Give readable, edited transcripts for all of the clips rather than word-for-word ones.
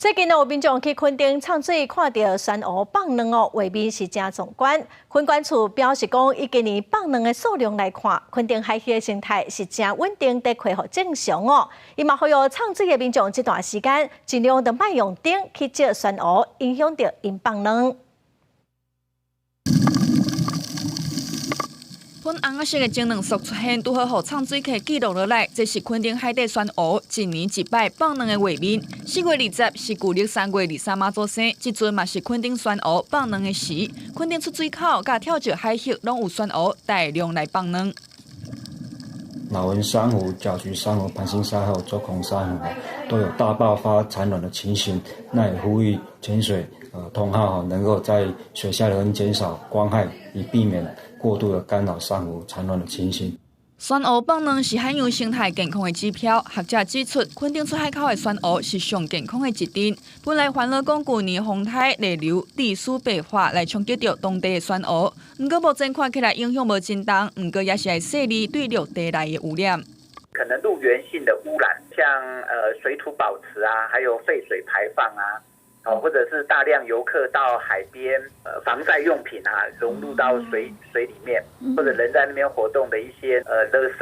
最近有民众去垦丁唱水，看到山乌放卵哦，画面是真壮观。垦管处表示讲，以今年放卵的数量来看，垦丁海域的生态是真稳定，得恢复正常哦。伊嘛呼吁唱水的民众这段时间尽量的卖用灯去接山乌，影响到因放卵。粉红色的精卵束出现，拄好互唱水客记录落来。这是垦丁海底山乌一年一摆放卵的画面。4月20是旧历3月23妈祖生，即阵嘛是垦丁山乌放卵的时。垦丁出水口甲跳石海域拢有山乌大量来放卵。老文珊瑚、角菊珊瑚、盘星珊瑚、周孔珊瑚都有大爆发产卵的情形。那也呼吁潜水同好能够在水下人减少光害，以避免过度的干扰珊瑚产卵的情形。山乌放卵是海洋生态健康的指标。学者指出，垦丁出海口的山乌是上健康的一镇。本来烦恼讲旧年风台逆流地势爆发来冲击到当地的山乌，不过目前看起来影响无真重，不过也是会细腻对陆地内的污染。可能陆源性的污染，像水土保持啊，还有废水排放啊。或者是大量游客到海边，防晒用品啊融入到水里面，或者人在那边活动的一些垃圾。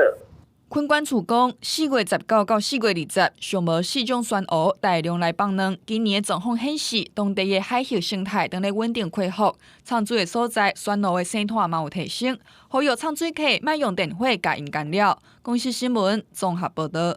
垦管处讲，4月19到4月20，上无4种山乌大量来放卵。今年的状况显示，当地的海域生态正在稳定恢复，唱水的所在山乌的生态嘛有提升。呼吁唱水客莫用电火甲因干扰。公司新闻综合报道。